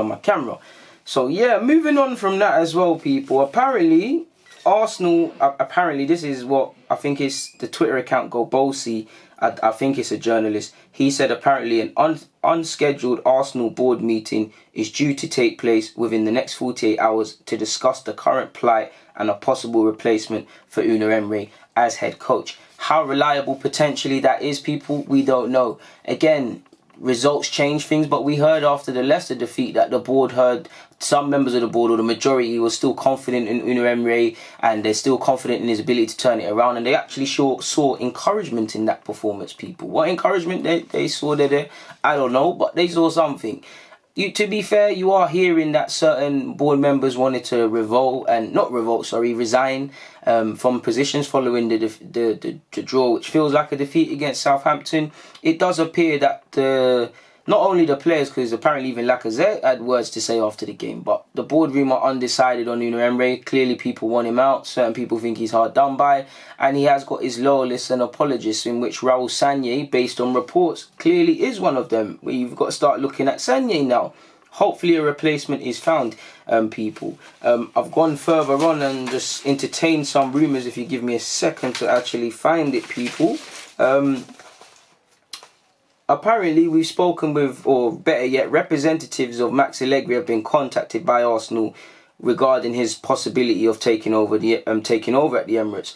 on my camera. So yeah, moving on from that as well, people. Apparently, Arsenal, apparently this is what I think is the Twitter account Gobosi. I think it's a journalist. He said apparently an unscheduled Arsenal board meeting is due to take place within the next 48 hours to discuss the current plight and a possible replacement for Unai Emery as head coach. How reliable potentially that is, people, we don't know. Again, results change things, but we heard after the Leicester defeat that the board heard some members of the board, or the majority, was still confident in Unai Emery, and they're still confident in his ability to turn it around, and they actually saw encouragement in that performance, people. What encouragement they saw there, I don't know, but they saw something. To be fair, you are hearing that certain board members wanted to resign from positions following the draw, which feels like a defeat against Southampton. It does appear that not only the players, because apparently even Lacazette had words to say after the game, but the boardroom are undecided on Unai Emery. Clearly people want him out. Certain people think he's hard done by, and he has got his loyalists and apologists, in which Raul Sanllehi, based on reports, clearly is one of them. You've got to start looking at Sanllehi now. Hopefully a replacement is found, people. I've gone further on and just entertained some rumours, if you give me a second to actually find it, people. Apparently, we've spoken with, or better yet, representatives of Max Allegri have been contacted by Arsenal regarding his possibility of taking over at the Emirates.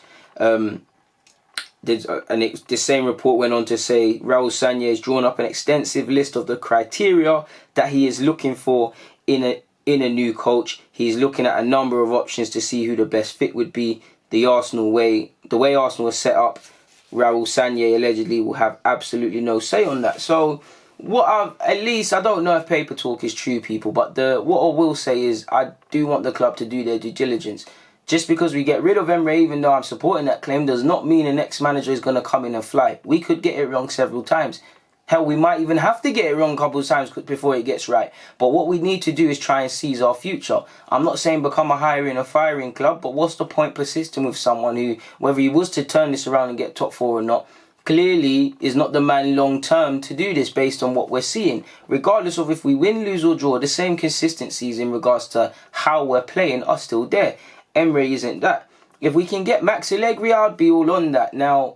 The same report went on to say Raul Sanllehi has drawn up an extensive list of the criteria that he is looking for in a new coach. He's looking at a number of options to see who the best fit would be. The way Arsenal is set up, Raul Sanllehi allegedly will have absolutely no say on that. So, at least I don't know if paper talk is true, people, but what I will say is I do want the club to do their due diligence. Just because we get rid of Emery, even though I'm supporting that claim, does not mean the next manager is going to come in and fly. We could get it wrong several times. Hell, we might even have to get it wrong a couple of times before it gets right. But what we need to do is try and seize our future. I'm not saying become a hiring or firing club, but what's the point persisting with someone who, whether he was to turn this around and get top four or not, clearly is not the man long term to do this based on what we're seeing. Regardless of if we win, lose or draw, the same consistencies in regards to how we're playing are still there. Emery isn't that. If we can get Max Allegri, I'd be all on that. Now,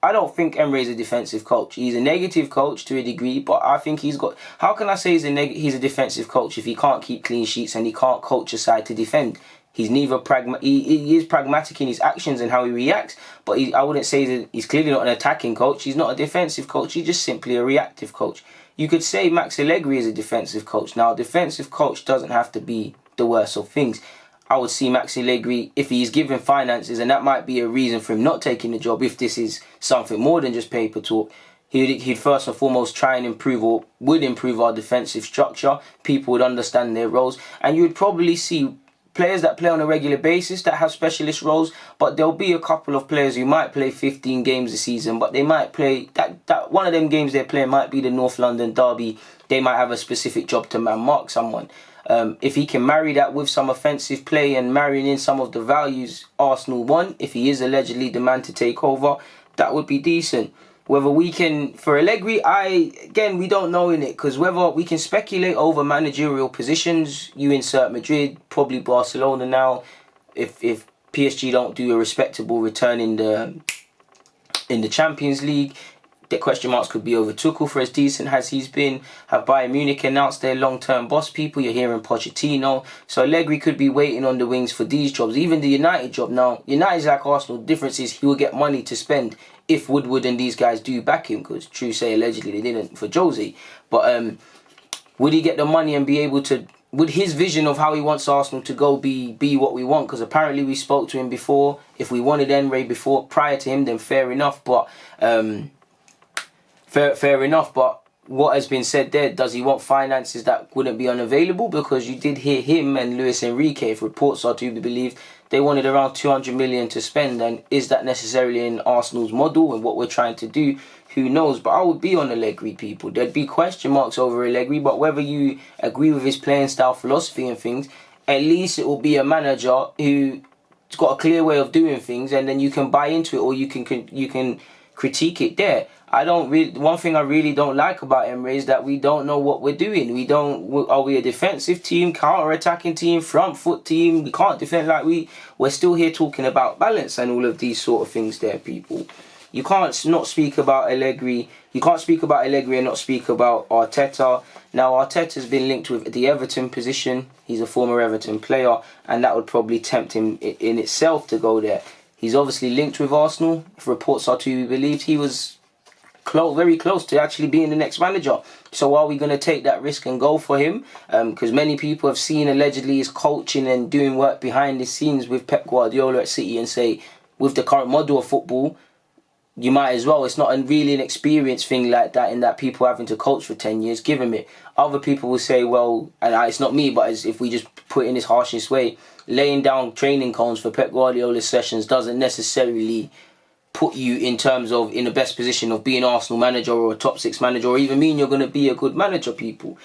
I don't think Emery is a defensive coach. He's a negative coach to a degree, but I think he's got... How can I say he's a defensive coach if he can't keep clean sheets and he can't coach a side to defend? He's neither he is pragmatic in his actions and how he reacts, but I wouldn't say he's clearly not an attacking coach. He's not a defensive coach. He's just simply a reactive coach. You could say Max Allegri is a defensive coach. Now, a defensive coach doesn't have to be the worst of things. I would see Max Allegri, if he's given finances, and that might be a reason for him not taking the job, if this is something more than just paper talk, he'd first and foremost try and improve, or would improve, our defensive structure. People would understand their roles, and you would probably see players that play on a regular basis that have specialist roles, but there'll be a couple of players who might play 15 games a season, but they might play, that one of them games they're playing might be the North London derby. They might have a specific job to mark someone. If he can marry that with some offensive play and marrying in some of the values Arsenal want, if he is allegedly the man to take over, that would be decent. Whether we can, for Allegri, we don't know in it, because whether we can speculate over managerial positions, you insert Madrid, probably Barcelona now, if PSG don't do a respectable return in the Champions League. The question marks could be over Tuchel for as decent as he's been. Have Bayern Munich announced their long-term boss people? You're hearing Pochettino. So Allegri could be waiting on the wings for these jobs. Even the United job now. United's like Arsenal. The difference is he will get money to spend if Woodward and these guys do back him. Because true say allegedly they didn't for Jose. But would he get the money and be able to... Would his vision of how he wants Arsenal to go be what we want? Because apparently we spoke to him before. If we wanted Emery prior to him, then fair enough. But... Fair enough, but what has been said there, does he want finances that wouldn't be unavailable? Because you did hear him and Luis Enrique, if reports are to be believed, they wanted around 200 million to spend. And is that necessarily in Arsenal's model and what we're trying to do? Who knows? But I would be on Allegri, people. There'd be question marks over Allegri, but whether you agree with his playing style, philosophy and things, at least it will be a manager who's got a clear way of doing things, and then you can buy into it, or you can critique it there. One thing I really don't like about Emery is that we don't know what we're doing. Are we a defensive team, counter-attacking team, front foot team? We can't defend we're still here talking about balance and all of these sort of things there, people. You can't not speak about Allegri. You can't speak about Allegri and not speak about Arteta. Now, Arteta's been linked with the Everton position. He's a former Everton player, and that would probably tempt him in itself to go there. He's obviously linked with Arsenal. If reports are to be believed, he was very close to actually being the next manager. So are we going to take that risk and go for him? Because many people have seen allegedly his coaching and doing work behind the scenes with Pep Guardiola at City and say, with the current model of football, you might as well. It's not really an experience thing like that in that people having to coach for 10 years. Give him it. Other people will say, well, and it's not me, but if we just put it in this harshest way, laying down training cones for Pep Guardiola's sessions doesn't necessarily put you in terms of in the best position of being Arsenal manager or a top 6 manager, or even mean you're going to be a good manager, people.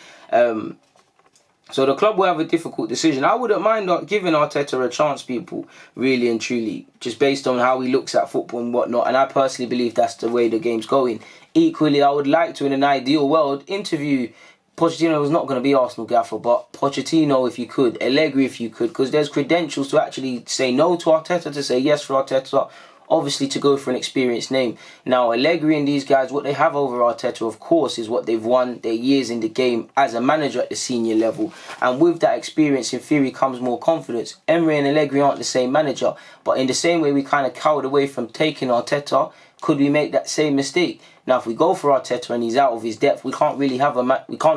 So the club will have a difficult decision. I wouldn't mind giving Arteta a chance, people, really and truly, just based on how he looks at football and whatnot. And I personally believe that's the way the game's going. Equally, I would like to, in an ideal world, interview Pochettino. Was not going to be Arsenal gaffer, but Pochettino if you could, Allegri if you could, because there's credentials to actually say no to Arteta, to say yes for Arteta. Obviously, to go for an experienced name. Now, Allegri and these guys, what they have over Arteta, of course, is what they've won their years in the game as a manager at the senior level. And with that experience, in theory, comes more confidence. Emery and Allegri aren't the same manager. But in the same way we kind of cowered away from taking Arteta, could we make that same mistake? Now, if we go for Arteta and he's out of his depth, we can't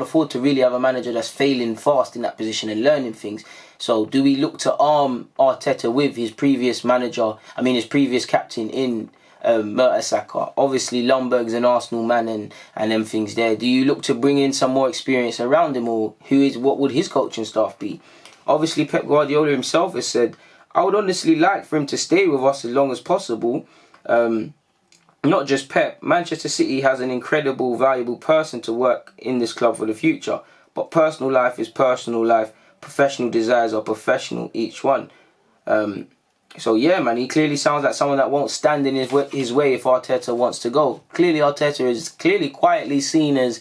afford to really have a manager that's failing fast in that position and learning things. So, do we look to arm Arteta with his previous captain in Mertesacker? Obviously, Lundberg's an Arsenal man and them things there. Do you look to bring in some more experience around him, or what would his coaching staff be? Obviously, Pep Guardiola himself has said, I would honestly like for him to stay with us as long as possible. Not just Pep, Manchester City has an incredible, valuable person to work in this club for the future. But personal life is personal life. Professional desires are professional, each one. So yeah, man, he clearly sounds like someone that won't stand in his way if Arteta wants to go. Clearly, Arteta is clearly quietly seen as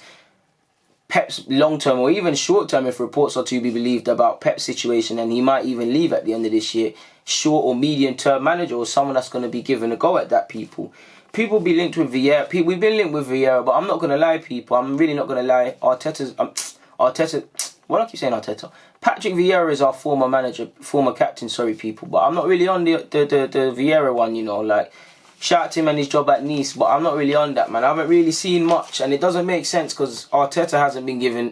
Pep's long-term or even short-term, if reports are to be believed about Pep's situation, and he might even leave at the end of this year, short or medium-term manager or someone that's going to be given a go at that, people. People be linked with Vieira. We've been linked with Vieira, but I'm not going to lie, people. I'm really not going to lie. Arteta. Why do I keep saying Arteta? Patrick Vieira is our former captain, people. But I'm not really on the Vieira one, shout out to him and his job at Nice, but I'm not really on that, man. I haven't really seen much, and it doesn't make sense because Arteta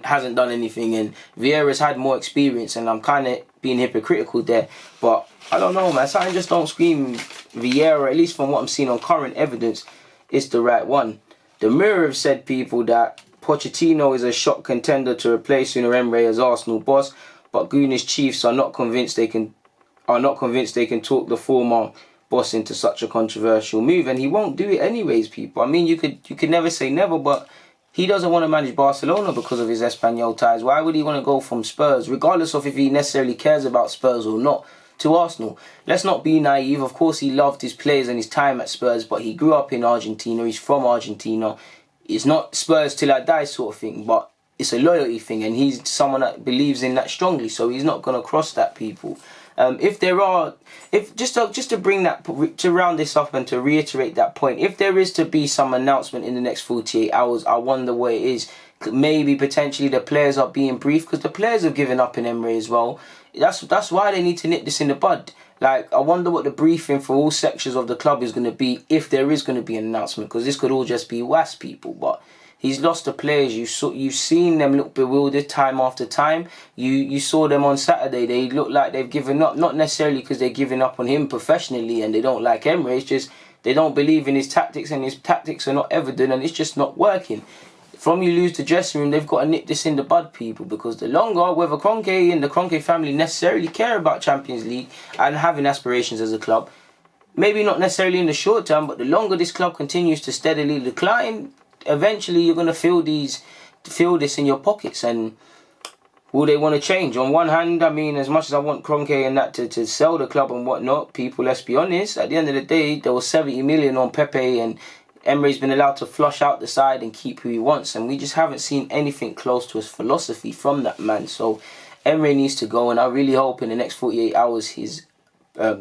hasn't done anything, and Vieira's had more experience, and I'm kind of being hypocritical there. But I don't know, man. Something just don't scream Vieira, at least from what I'm seeing on current evidence, is the right one. The Mirror have said, people, that Pochettino is a shock contender to replace Unai Emery as Arsenal boss, but Gooner's Chiefs are not convinced they can talk the former boss into such a controversial move, and he won't do it anyways, people. I mean, you could never say never, but he doesn't want to manage Barcelona because of his Espanyol ties. Why would he want to go from Spurs, regardless of if he necessarily cares about Spurs or not, to Arsenal? Let's not be naive. Of course, he loved his players and his time at Spurs, but he grew up in Argentina. He's from Argentina. It's not Spurs till I die sort of thing, but it's a loyalty thing, and he's someone that believes in that strongly, so he's not going to cross that, people. Just to bring that, to round this up and to reiterate that point, if there is to be some announcement in the next 48 hours, I wonder what it is. Maybe potentially the players are being briefed, because the players have given up in Emery as well. That's why they need to nip this in the bud. I wonder what the briefing for all sections of the club is going to be, if there is going to be an announcement, because this could all just be was, people. But he's lost the players. You've seen them look bewildered time after time. You saw them on Saturday. They look like they've given up, not necessarily because they're giving up on him professionally and they don't like Emery. It's just they don't believe in his tactics, and his tactics are not evident, and it's just not working. From you lose the dressing room, they've got to nip this in the bud, people, because the longer, whether Kroenke and the Kroenke family necessarily care about Champions League and having aspirations as a club, maybe not necessarily in the short term, but the longer this club continues to steadily decline, eventually you're going to feel this in your pockets. And will they want to change? On one hand, I mean, as much as I want Kroenke and that to sell the club and whatnot, people, let's be honest, at the end of the day, there was 70 million on Pepe and Emery's been allowed to flush out the side and keep who he wants, and we just haven't seen anything close to his philosophy from that man. So Emery needs to go, and I really hope in the next 48 hours his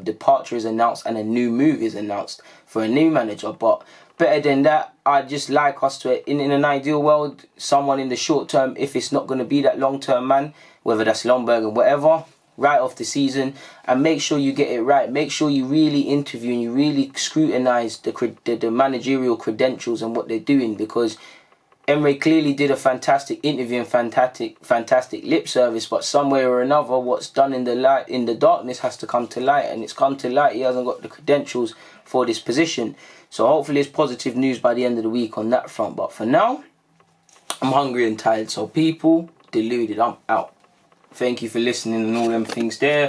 departure is announced and a new move is announced for a new manager. But better than that, I'd just like us to, in an ideal world, someone in the short term, if it's not going to be that long-term man, whether that's Lomberg and whatever, right off the season, and make sure you get it right. Make sure you really interview and you really scrutinise the managerial credentials and what they're doing, because Emery clearly did a fantastic interview and fantastic lip service, but somewhere or another, what's done in the darkness has to come to light, and it's come to light. He hasn't got the credentials for this position. So hopefully it's positive news by the end of the week on that front. But for now, I'm hungry and tired. So people, deluded, I'm out. Thank you for listening and all them things there.